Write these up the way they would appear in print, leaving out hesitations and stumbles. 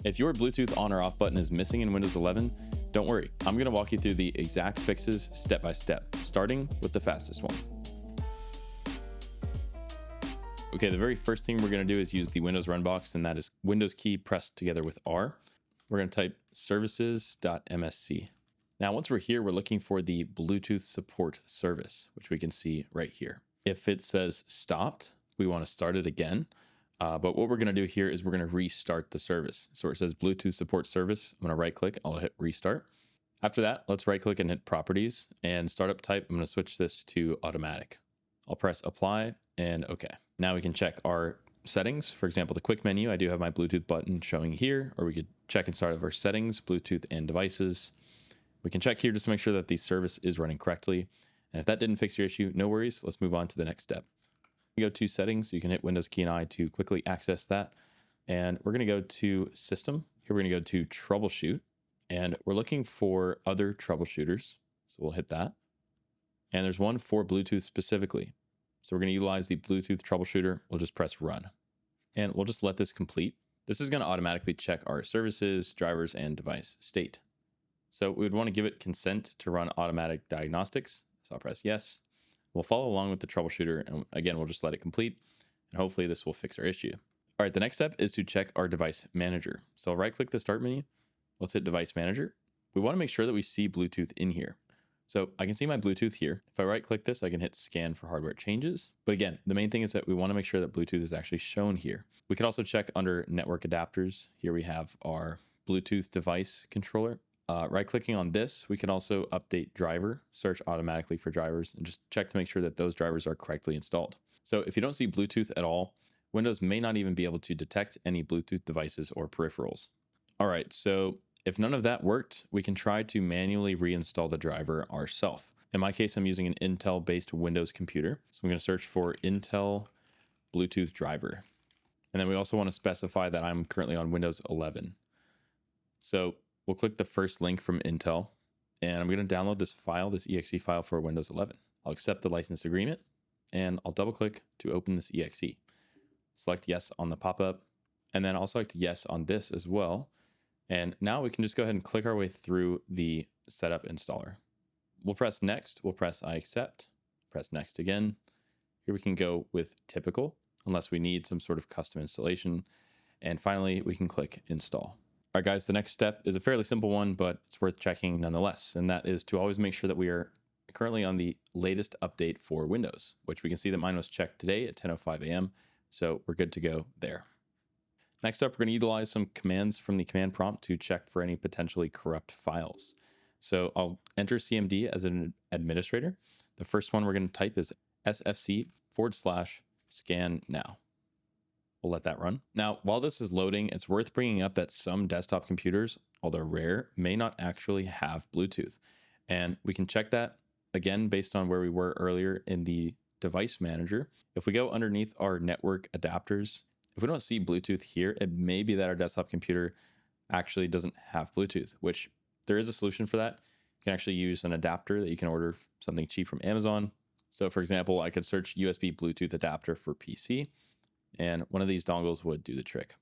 If your Bluetooth on or off button is missing in Windows 11, don't worry. I'm going to walk you through the exact fixes step by step, starting with the fastest one. Okay, the very first thing we're going to do is use the Windows run box, and that is Windows key pressed together with R. We're going to type services.msc. Now, once we're here, we're looking for the Bluetooth support service, which we can see right here. If it says stopped, we want to start it again. But what we're going to do here is we're going to restart the service. So it says Bluetooth support service. I'm going to right click. I'll hit restart. After that, let's right click and hit properties, and startup type. I'm going to switch this to automatic. I'll press apply and OK. Now we can check our settings. For example, the quick menu, I do have my Bluetooth button showing here, or we could check and start our settings, Bluetooth and devices. We can check here just to make sure that the service is running correctly. And if that didn't fix your issue, no worries. Let's move on to the next step. We go to settings. You can hit Windows key and I to quickly access that. And we're going to go to system. Here we're going to go to troubleshoot, and we're looking for other troubleshooters. So we'll hit that. And there's one for Bluetooth specifically. So we're going to utilize the Bluetooth troubleshooter. We'll just press run, and we'll just let this complete. This is going to automatically check our services, drivers, and device state. So we would want to give it consent to run automatic diagnostics. So I'll press yes. We'll follow along with the troubleshooter, and again, we'll just let it complete, and hopefully this will fix our issue. All right, the next step is to check our device manager. So I'll right click the start menu. Let's hit device manager. We want to make sure that we see Bluetooth in here. So I can see my Bluetooth here. If I right click this, I can hit scan for hardware changes. But again, the main thing is that we want to make sure that Bluetooth is actually shown here. We could also check under network adapters. Here we have our Bluetooth device controller. Right clicking on this, we can also update driver, search automatically for drivers, and just check to make sure that those drivers are correctly installed. So if you don't see Bluetooth at all, Windows may not even be able to detect any Bluetooth devices or peripherals. All right, so if none of that worked, we can try to manually reinstall the driver ourselves. In my case, I'm using an Intel-based Windows computer. So I'm going to search for Intel Bluetooth driver. And then we also want to specify that I'm currently on Windows 11. So we'll click the first link from Intel, and I'm going to download this file, this exe file for Windows 11. I'll accept the license agreement, and I'll double click to open this exe. Select yes on the pop-up, and then I'll select yes on this as well. And now we can just go ahead and click our way through the setup installer. We'll press next, we'll press I accept, press next again. Here we can go with typical, unless we need some sort of custom installation. And finally, we can click install. All right, guys, the next step is a fairly simple one, but it's worth checking nonetheless. And that is to always make sure that we are currently on the latest update for Windows, which we can see that mine was checked today at 10:05 a.m. So we're good to go there. Next up, we're going to utilize some commands from the command prompt to check for any potentially corrupt files. So I'll enter CMD as an administrator. The first one we're going to type is sfc/scan now. We'll let that run. Now, while this is loading, it's worth bringing up that some desktop computers, although rare, may not actually have Bluetooth. And we can check that again based on where we were earlier in the device manager. If we go underneath our network adapters, if we don't see Bluetooth here, it may be that our desktop computer actually doesn't have Bluetooth, which there is a solution for that. You can actually use an adapter that you can order something cheap from Amazon. So for example, I could search USB Bluetooth adapter for PC, and one of these dongles would do the trick.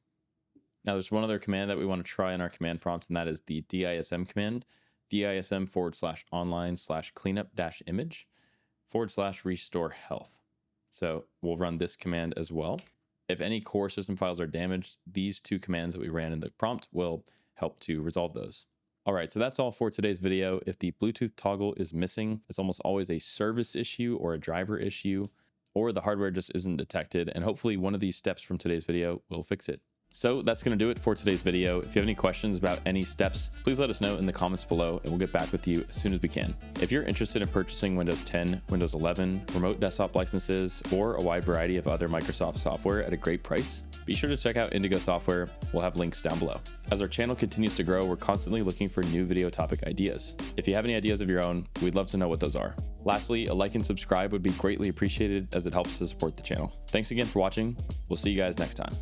Now there's one other command that we want to try in our command prompt, and that is the DISM command, DISM/online/cleanup-image/restore health. So we'll run this command as well. If any core system files are damaged, these two commands that we ran in the prompt will help to resolve those. All right, so that's all for today's video. If the Bluetooth toggle is missing, it's almost always a service issue or a driver issue, or the hardware just isn't detected, and hopefully one of these steps from today's video will fix it. So that's going to do it for today's video. If you have any questions about any steps, please let us know in the comments below, and we'll get back with you as soon as we can. If you're interested in purchasing Windows 10, Windows 11, remote desktop licenses, or a wide variety of other Microsoft software at a great price, be sure to check out Indigo software. We'll have links down below. As our channel continues to grow, we're constantly looking for new video topic ideas. If you have any ideas of your own, we'd love to know what those are. Lastly, a like and subscribe would be greatly appreciated as it helps to support the channel. Thanks again for watching. We'll see you guys next time.